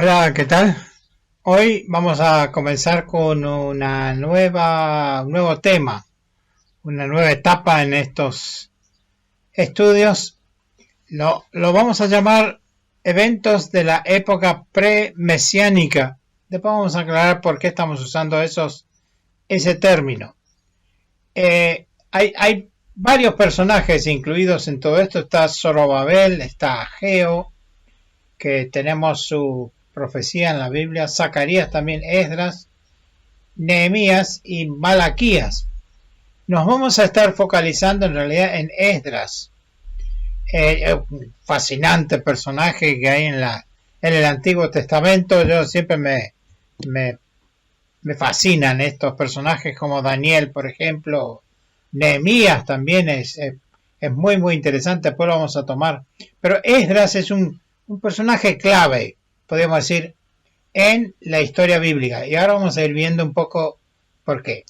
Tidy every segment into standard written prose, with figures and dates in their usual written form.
Hola, ¿qué tal? Hoy vamos a comenzar con un nuevo tema, una nueva etapa en estos estudios. Lo vamos a llamar eventos de la época pre-mesiánica. Después vamos a aclarar por qué estamos usando ese término. Hay varios personajes incluidos en todo esto. Está Zorobabel, está Ageo, que tenemos su profecía en la Biblia, Zacarías también, Esdras, Nehemías y Malaquías. Nos vamos a estar focalizando en realidad en Esdras, un fascinante personaje que hay en el Antiguo Testamento. Yo siempre me fascinan estos personajes como Daniel, por ejemplo. Nehemías también es muy interesante, después lo vamos a tomar. Pero Esdras es un personaje clave, podemos decir, en la historia bíblica. Y ahora vamos a ir viendo un poco por qué.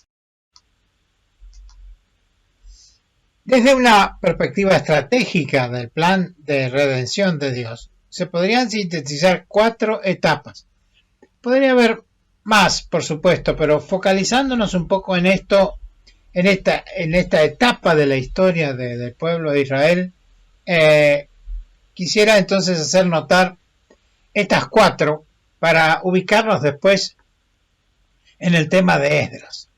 Desde una perspectiva estratégica del plan de redención de Dios, se podrían sintetizar 4 etapas. Podría haber más, por supuesto, pero focalizándonos un poco en esto, en esta etapa de la historia del pueblo de Israel, quisiera entonces hacer notar estas 4 para ubicarnos después en el tema de Esdras.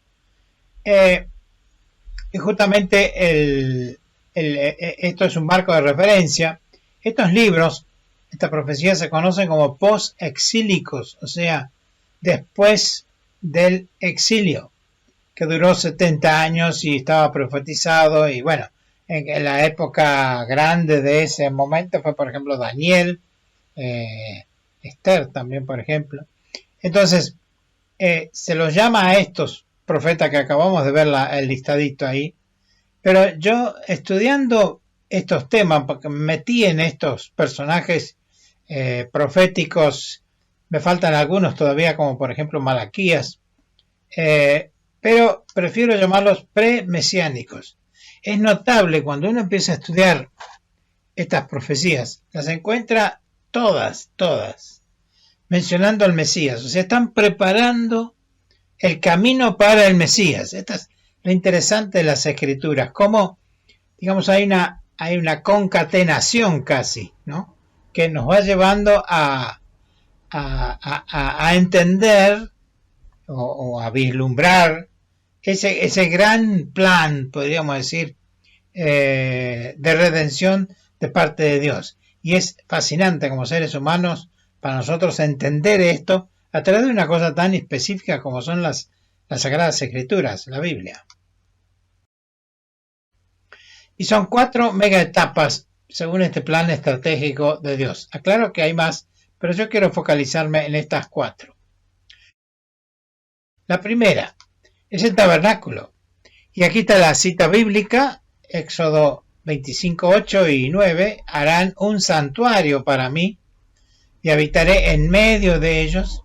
Y justamente esto es un marco de referencia. Estos libros, esta profecía, se conocen como post-exílicos, o sea, después del exilio, que duró 70 años y estaba profetizado. Y bueno, en la época grande de ese momento fue, por ejemplo, Daniel, Esther también, por ejemplo. Entonces, se los llama a estos profetas que acabamos de ver el listadito ahí. Pero yo, estudiando estos temas, porque me metí en estos personajes proféticos, me faltan algunos todavía, como por ejemplo Malaquías, pero prefiero llamarlos pre-mesiánicos. Es notable cuando uno empieza a estudiar estas profecías, las encuentra todas, mencionando al Mesías. O sea, están preparando el camino para el Mesías. Esta es lo interesante de las escrituras, como, digamos, hay una concatenación casi, ¿no? Que nos va llevando a entender o a vislumbrar ese gran plan, podríamos decir, de redención de parte de Dios. Y es fascinante como seres humanos para nosotros entender esto a través de una cosa tan específica como son las Sagradas Escrituras, la Biblia. Y son 4 mega etapas según este plan estratégico de Dios. Aclaro que hay más, pero yo quiero focalizarme en estas 4. La primera es el tabernáculo. Y aquí está la cita bíblica, Éxodo 25, 8 y 9. Harán un santuario para mí y habitaré en medio de ellos,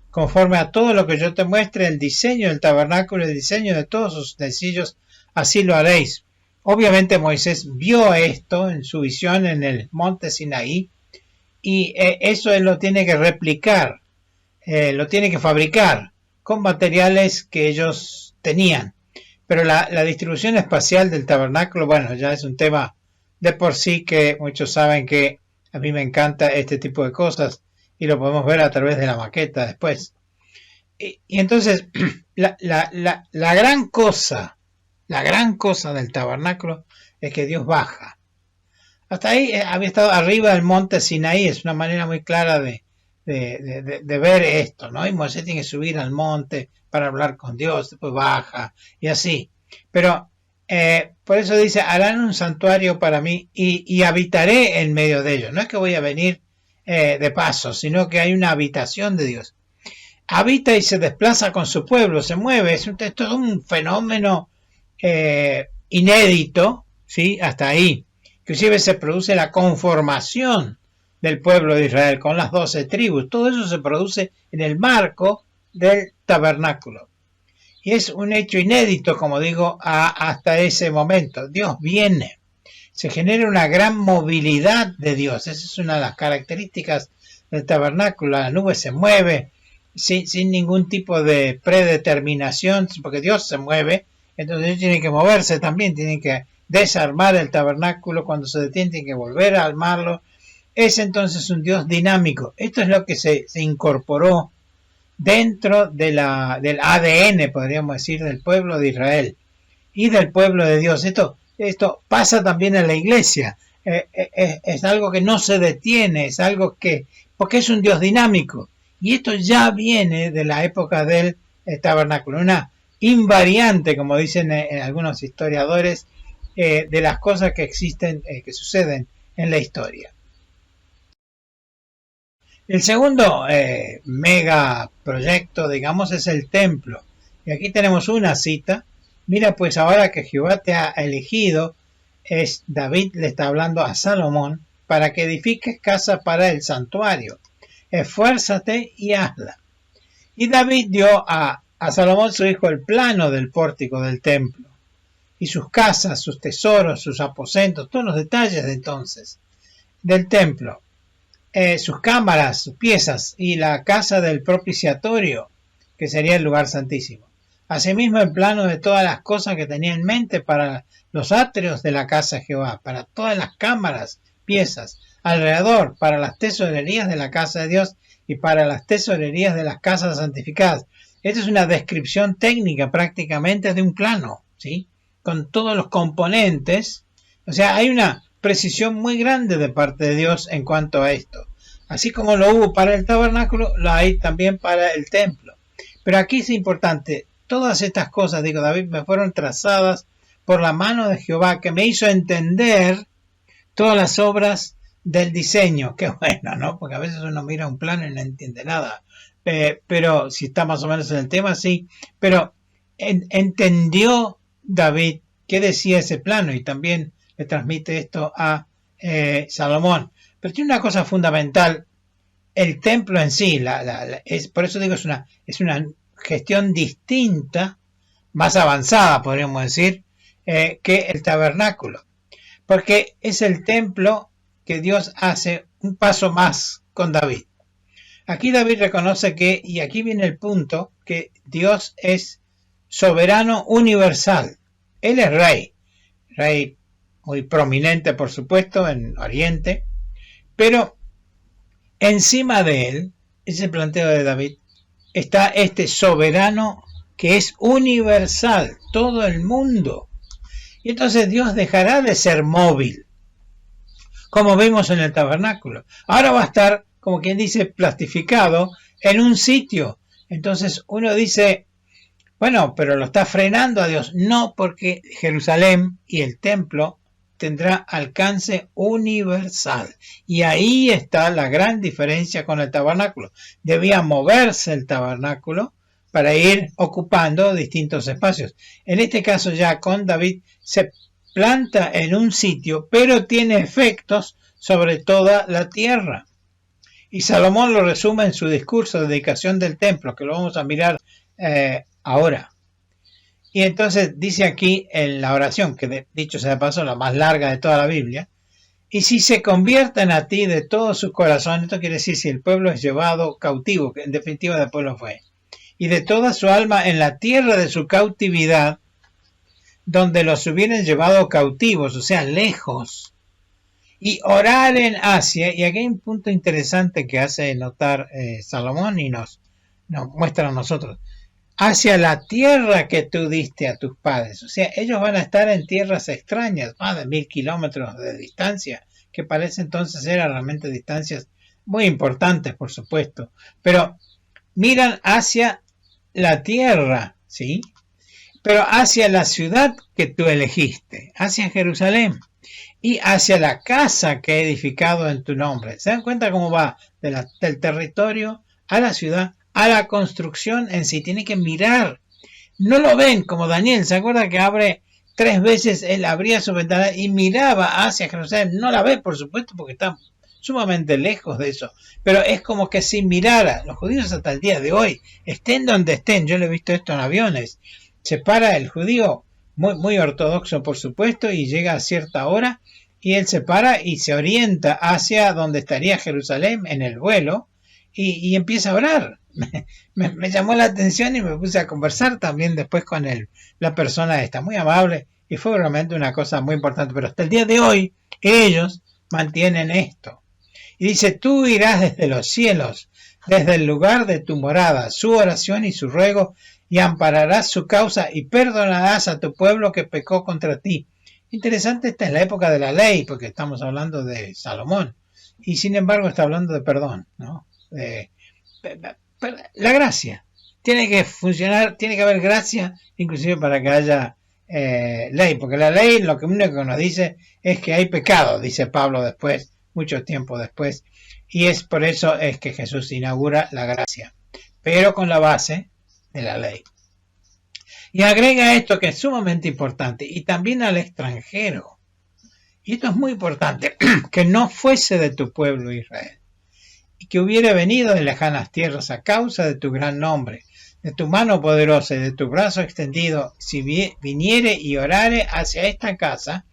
conforme a todo lo que yo te muestre, el diseño del tabernáculo, el diseño de todos sus utensilios, así lo haréis. Obviamente Moisés vio esto en su visión en el monte Sinaí, y eso él lo tiene que replicar, lo tiene que fabricar con materiales que ellos tenían. Pero la distribución espacial del tabernáculo, bueno, ya es un tema de por sí, que muchos saben que a mí me encanta este tipo de cosas y lo podemos ver a través de la maqueta después. Y entonces, la gran cosa del tabernáculo es que Dios baja. Hasta ahí había estado arriba del monte Sinaí, es una manera muy clara de ver esto, ¿no? Y Moisés tiene que subir al monte para hablar con Dios, después baja y así. Pero por eso dice, harán un santuario para mí y habitaré en medio de ellos. No es que voy a venir de paso, sino que hay una habitación de Dios. Habita y se desplaza con su pueblo, se mueve, es todo un fenómeno inédito, ¿sí? Hasta ahí. Inclusive se produce la conformación del pueblo de Israel con las 12 tribus. Todo eso se produce en el marco del tabernáculo. Y es un hecho inédito, como digo, hasta ese momento. Dios viene. Se genera una gran movilidad de Dios. Esa es una de las características del tabernáculo, la nube se mueve sin ningún tipo de predeterminación, porque Dios se mueve, entonces ellos tienen que moverse también, tienen que desarmar el tabernáculo, cuando se detiene tienen que volver a armarlo. Es entonces un Dios dinámico. Esto es lo que se incorporó dentro de del ADN, podríamos decir, del pueblo de Israel y del pueblo de Dios. Esto pasa también en la iglesia. Es algo que no se detiene, es algo que, porque es un Dios dinámico. Y esto ya viene de la época del tabernáculo, una invariante, como dicen algunos historiadores, de las cosas que existen, que suceden en la historia. El segundo mega proyecto, digamos, es el templo. Y aquí tenemos una cita. Mira, pues ahora que Jehová te ha elegido, David le está hablando a Salomón, para que edifiques casa para el santuario. Esfuérzate y hazla. Y David dio a Salomón, su hijo, el plano del pórtico del templo. Y sus casas, sus tesoros, sus aposentos, todos los detalles de entonces del templo. Sus cámaras, sus piezas y la casa del propiciatorio, que sería el lugar santísimo. Asimismo, el plano de todas las cosas que tenía en mente para los atrios de la casa de Jehová, para todas las cámaras, piezas, alrededor, para las tesorerías de la casa de Dios y para las tesorerías de las casas santificadas. Esta es una descripción técnica prácticamente de un plano, ¿sí? Con todos los componentes. O sea, hay una precisión muy grande de parte de Dios en cuanto a esto. Así como lo hubo para el tabernáculo, lo hay también para el templo. Pero aquí es importante, todas estas cosas, digo David, me fueron trazadas por la mano de Jehová, que me hizo entender todas las obras del diseño. Qué bueno, ¿no? Porque a veces uno mira un plano y no entiende nada. Pero si está más o menos en el tema, sí. Pero entendió David qué decía ese plano y también le transmite esto a Salomón. Pero tiene una cosa fundamental, el templo en sí, por eso digo, es una gestión distinta, más avanzada, podríamos decir, que el tabernáculo. Porque es el templo que Dios hace un paso más con David. Aquí David reconoce que, y aquí viene el punto, que Dios es soberano universal. Él es rey muy prominente, por supuesto, en Oriente, pero encima de él, ese planteo de David, está este soberano que es universal, todo el mundo. Y entonces Dios dejará de ser móvil, como vimos en el tabernáculo. Ahora va a estar, como quien dice, plastificado en un sitio. Entonces uno dice, bueno, pero lo está frenando a Dios. No, porque Jerusalén y el templo tendrá alcance universal. Y ahí está la gran diferencia con el tabernáculo. Debía moverse el tabernáculo para ir ocupando distintos espacios. En este caso ya con David se planta en un sitio, pero tiene efectos sobre toda la tierra. Y Salomón lo resume en su discurso de dedicación del templo, que lo vamos a mirar ahora. Y entonces dice aquí en la oración, que dicho sea de paso, la más larga de toda la Biblia, y si se convierten a ti de todo su corazón, esto quiere decir si el pueblo es llevado cautivo, que en definitiva después lo fue, y de toda su alma en la tierra de su cautividad, donde los hubieran llevado cautivos, o sea, lejos, y orar en Asia, y aquí hay un punto interesante que hace notar Salomón y nos muestra a nosotros, hacia la tierra que tú diste a tus padres. O sea, ellos van a estar en tierras extrañas, más de 1000 kilómetros de distancia, que parece entonces eran realmente distancias muy importantes, por supuesto. Pero miran hacia la tierra, ¿sí? Pero hacia la ciudad que tú elegiste, hacia Jerusalén, y hacia la casa que he edificado en tu nombre. ¿Se dan cuenta cómo va del territorio a la ciudad, a la construcción en sí? Tiene que mirar. No lo ven como Daniel. ¿Se acuerda que abre 3 veces? Él abría su ventana y miraba hacia Jerusalén. No la ve, por supuesto, porque está sumamente lejos de eso. Pero es como que si mirara. Los judíos hasta el día de hoy, estén donde estén, yo lo he visto esto en aviones, se para el judío, muy, muy ortodoxo por supuesto, y llega a cierta hora, y él se para y se orienta hacia donde estaría Jerusalén en el vuelo, y empieza a orar. Me llamó la atención y me puse a conversar también después con la persona esta, muy amable, y fue realmente una cosa muy importante. Pero hasta el día de hoy ellos mantienen esto. Y dice, tú irás desde los cielos, desde el lugar de tu morada, su oración y su ruego, y ampararás su causa y perdonarás a tu pueblo que pecó contra ti. Interesante, esta es la época de la ley, porque estamos hablando de Salomón, y sin embargo está hablando de perdón, ¿no? La gracia. Tiene que funcionar, tiene que haber gracia, inclusive para que haya ley, porque la ley lo que único que nos dice es que hay pecado, dice Pablo después, mucho tiempo después, y es por eso es que Jesús inaugura la gracia, pero con la base de la ley. Y agrega esto que es sumamente importante, y también al extranjero, y esto es muy importante, que no fuese de tu pueblo Israel, y que hubiera venido de lejanas tierras a causa de tu gran nombre, de tu mano poderosa y de tu brazo extendido, si viniere y orare hacia esta casa,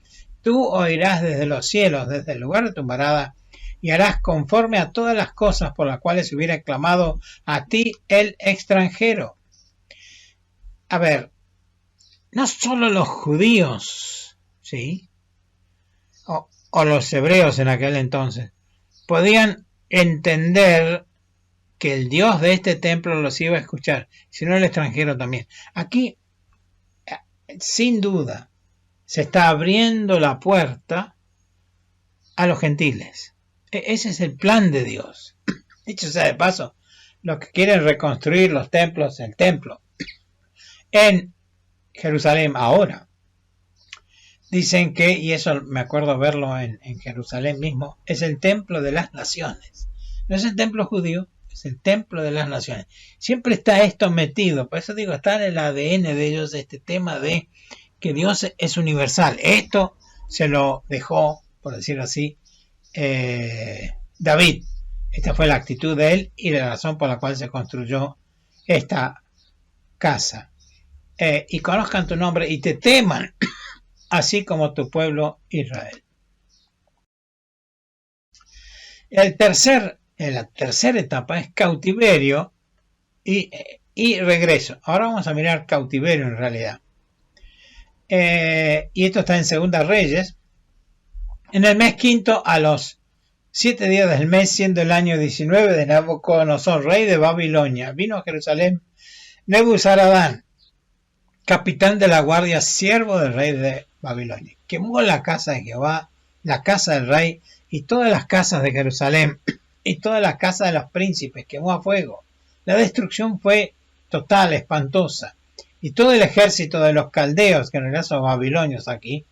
tú oirás desde los cielos, desde el lugar de tu morada, y harás conforme a todas las cosas por las cuales hubiera clamado a ti el extranjero. A ver, no solo los judíos, ¿sí? O los hebreos en aquel entonces, podían entender que el Dios de este templo los iba a escuchar, sino el extranjero también. Aquí, sin duda, se está abriendo la puerta a los gentiles. Ese es el plan de Dios. Dicho sea de paso, los que quieren reconstruir los templos, el templo en Jerusalén ahora, dicen que, y eso me acuerdo verlo en Jerusalén mismo, es el templo de las naciones. No es el templo judío, es el templo de las naciones. Siempre está esto metido, por eso digo, está en el ADN de ellos este tema de que Dios es universal. Esto se lo dejó, por decirlo así, David. Esta fue la actitud de él y la razón por la cual se construyó esta casa. Y conozcan tu nombre y te teman, así como tu pueblo Israel. La tercera etapa es cautiverio y regreso. Ahora vamos a mirar cautiverio en realidad. Y esto está en Segunda Reyes. En el mes quinto, a los 7 días del mes, siendo el año 19 de Nabucodonosor, rey de Babilonia, vino a Jerusalén Nebuzaradán, capitán de la guardia, siervo del rey de Babilonia. Quemó la casa de Jehová, la casa del rey y todas las casas de Jerusalén y todas las casas de los príncipes, quemó a fuego. La destrucción fue total, espantosa. Y todo el ejército de los caldeos, que en realidad son babilonios aquí,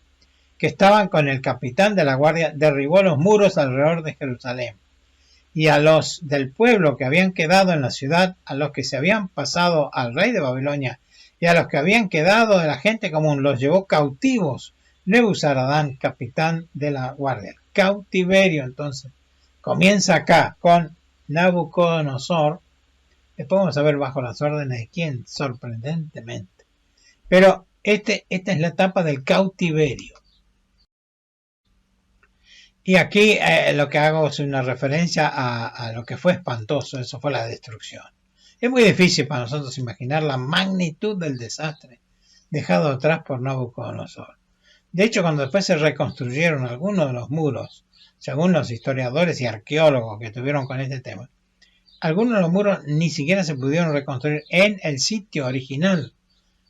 que estaban con el capitán de la guardia, derribó los muros alrededor de Jerusalén. Y a los del pueblo que habían quedado en la ciudad, a los que se habían pasado al rey de Babilonia, y a los que habían quedado de la gente común, los llevó cautivos Nebuzaradán, capitán de la guardia. Cautiverio, entonces, comienza acá con Nabucodonosor. Después vamos a ver bajo las órdenes de quién, sorprendentemente. Pero esta es la etapa del cautiverio. Y aquí lo que hago es una referencia a lo que fue espantoso, eso fue la destrucción. Es muy difícil para nosotros imaginar la magnitud del desastre dejado atrás por Nabucodonosor. De hecho, cuando después se reconstruyeron algunos de los muros, según los historiadores y arqueólogos que estuvieron con este tema, algunos de los muros ni siquiera se pudieron reconstruir en el sitio original,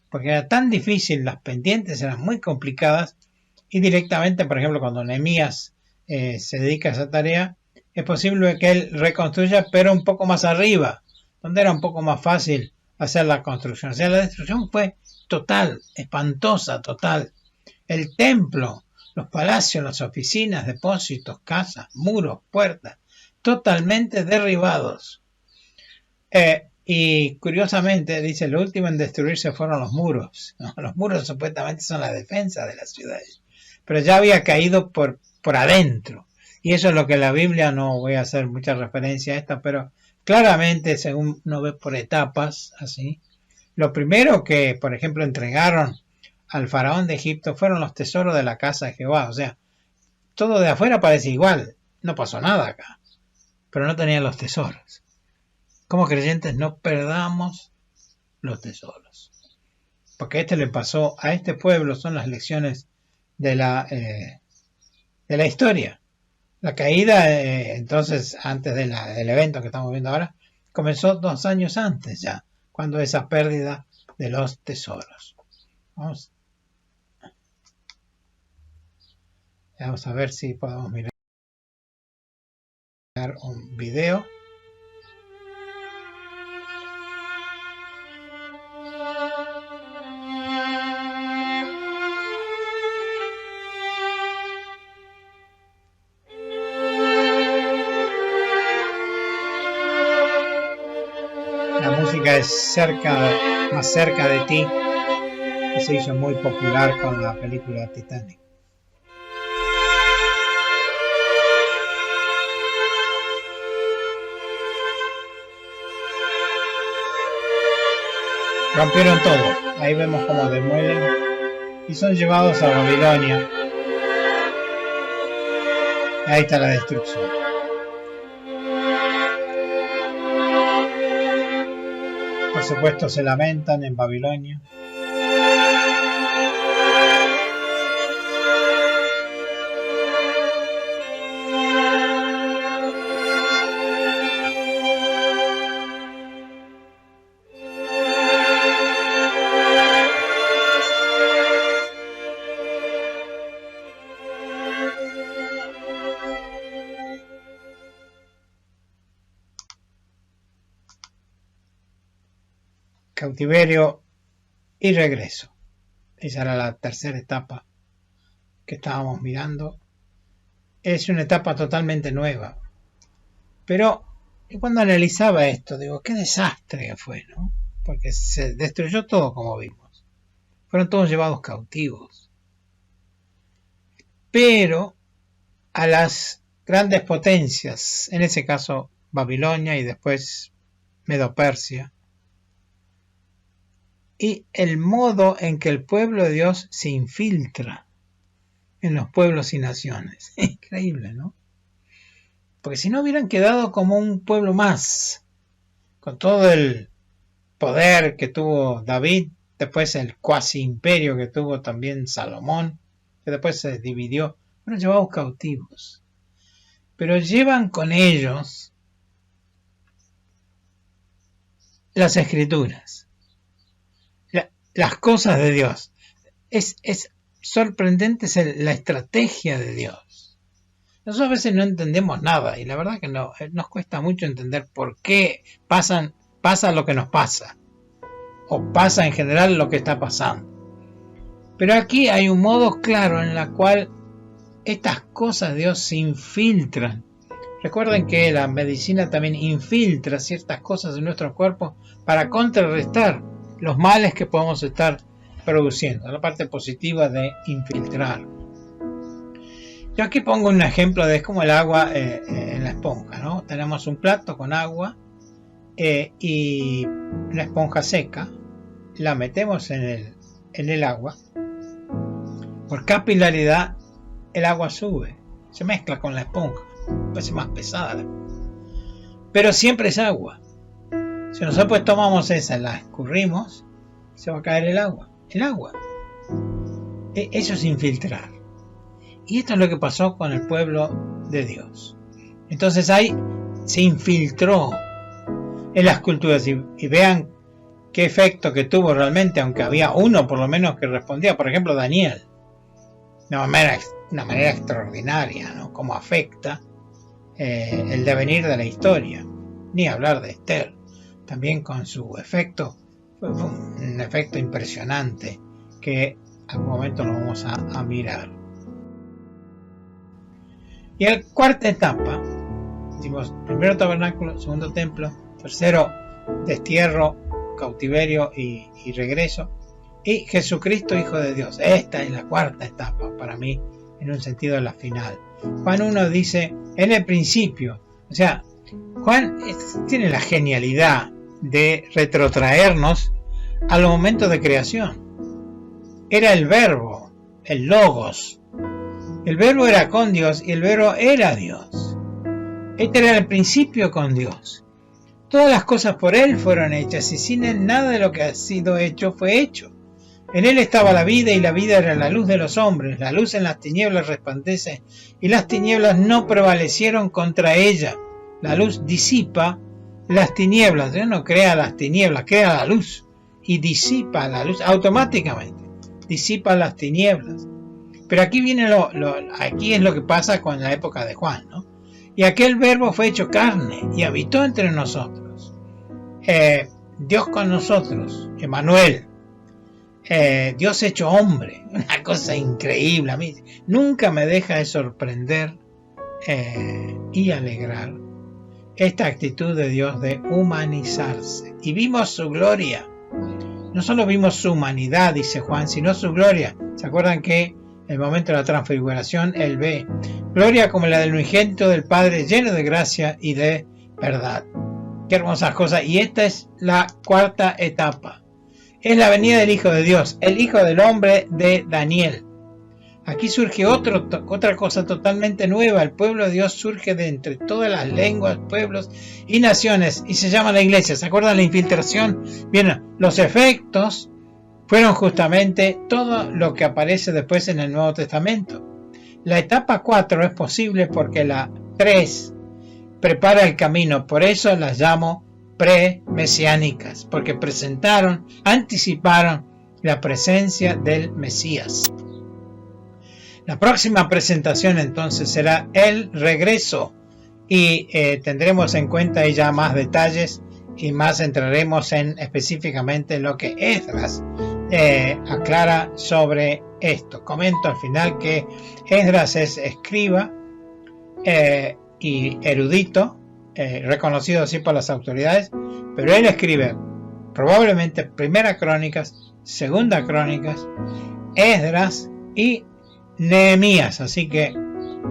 porque era tan difícil, las pendientes eran muy complicadas, y directamente, por ejemplo, cuando Nehemías se dedica a esa tarea, es posible que él reconstruya, pero un poco más arriba, donde era un poco más fácil hacer la construcción. O sea, la destrucción fue total, espantosa, total. El templo, los palacios, las oficinas, depósitos, casas, muros, puertas, totalmente derribados. Y curiosamente, dice, lo último en destruirse fueron los muros. ¿No? Los muros supuestamente son la defensa de las ciudades, pero ya había caído por adentro. Y eso es lo que la Biblia, no voy a hacer mucha referencia a esta, pero claramente, según uno ve por etapas, así, lo primero que, por ejemplo, entregaron al faraón de Egipto fueron los tesoros de la casa de Jehová. O sea, todo de afuera parece igual, no pasó nada acá, pero no tenían los tesoros. como creyentes no perdamos los tesoros. Porque le pasó a este pueblo, son las lecciones de la historia. La caída, entonces, antes del evento que estamos viendo ahora, comenzó 2 años antes ya, cuando esa pérdida de los tesoros. Vamos a ver si podemos mirar un video. La música es más cerca de ti, que se hizo muy popular con la película Titanic. Rompieron todo. Ahí vemos cómo demuelen y son llevados a Babilonia. Ahí está la destrucción. Por supuesto se lamentan en Babilonia. Cautiverio y regreso. Esa era la tercera etapa que estábamos mirando. Es una etapa totalmente nueva. Pero cuando analizaba esto, digo, qué desastre fue, ¿no? Porque se destruyó todo, como vimos. Fueron todos llevados cautivos. Pero a las grandes potencias, en ese caso Babilonia y después Medo-Persia, y el modo en que el pueblo de Dios se infiltra en los pueblos y naciones. Increíble, ¿no? Porque si no hubieran quedado como un pueblo más, con todo el poder que tuvo David, después el cuasi imperio que tuvo también Salomón, que después se dividió, fueron llevados cautivos. Pero llevan con ellos las escrituras, las cosas de Dios. Es sorprendente la estrategia de Dios. Nosotros a veces no entendemos nada y la verdad que no, nos cuesta mucho entender por qué pasa lo que nos pasa o pasa en general lo que está pasando. Pero aquí hay un modo claro en el cual estas cosas de Dios se infiltran. Recuerden que la medicina también infiltra ciertas cosas en nuestro cuerpo para contrarrestar los males que podemos estar produciendo, la parte positiva de infiltrar. Yo aquí pongo un ejemplo de como el agua en la esponja, ¿no? Tenemos un plato con agua y la esponja seca, la metemos en el agua. Por capilaridad el agua sube, se mezcla con la esponja, parece más pesada, pero siempre es agua. Si nosotros pues tomamos esa, la escurrimos, se va a caer el agua. Eso es infiltrar. Y esto es lo que pasó con el pueblo de Dios. Entonces ahí se infiltró en las culturas y vean qué efecto que tuvo realmente, aunque había uno por lo menos que respondía, por ejemplo Daniel, de una manera extraordinaria, ¿no? Cómo afecta el devenir de la historia. Ni hablar de Esther. También con su efecto, fue un efecto impresionante que al momento lo vamos a mirar. Y la cuarta etapa, decimos, primero tabernáculo, segundo templo, tercero destierro, cautiverio y regreso, y Jesucristo Hijo de Dios. Esta es la cuarta etapa para mí, en un sentido la final. Juan 1 dice, en el principio, o sea, Juan tiene la genialidad de retrotraernos a los momentos de creación. Era el verbo, el logos. El verbo era con Dios y el verbo era Dios. Este era el principio con Dios. Todas las cosas por él fueron hechas, y sin él nada de lo que ha sido hecho fue hecho. En él estaba la vida, y la vida era la luz de los hombres. La luz en las tinieblas resplandece, y las tinieblas no prevalecieron contra ella. La luz disipa las tinieblas. Dios no crea las tinieblas, crea la luz, y disipa la luz automáticamente. Disipa las tinieblas. Pero aquí viene aquí es lo que pasa con la época de Juan, ¿no? Y aquel verbo fue hecho carne y habitó entre nosotros. Dios con nosotros, Emmanuel. Dios hecho hombre, una cosa increíble. A mí nunca me deja de sorprender y alegrar esta actitud de Dios de humanizarse. Y vimos su gloria. No solo vimos su humanidad, dice Juan, sino su gloria. ¿Se acuerdan que en el momento de la transfiguración él ve gloria como la del unigénito del Padre, lleno de gracia y de verdad? Qué hermosas cosas. Y esta es la cuarta etapa. Es la venida del Hijo de Dios, el Hijo del Hombre de Daniel. Aquí surge otra cosa totalmente nueva. El pueblo de Dios surge de entre todas las lenguas, pueblos y naciones, y se llama la iglesia. ¿Se acuerdan la infiltración? Bien, los efectos fueron justamente todo lo que aparece después en el Nuevo Testamento. La etapa 4 es posible porque la 3 prepara el camino. Por eso las llamo pre-mesiánicas, porque anticiparon la presencia del Mesías. La próxima presentación entonces será el regreso, y tendremos en cuenta ya más detalles y más entraremos en específicamente lo que Esdras aclara sobre esto. Comento al final que Esdras es escriba y erudito, reconocido así por las autoridades, pero él escribe probablemente Primera Crónicas, Segunda Crónicas, Esdras y Nehemías, así que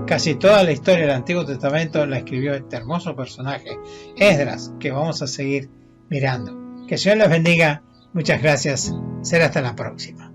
casi toda la historia del Antiguo Testamento la escribió este hermoso personaje, Esdras, que vamos a seguir mirando. Que Dios les bendiga, muchas gracias, será hasta la próxima.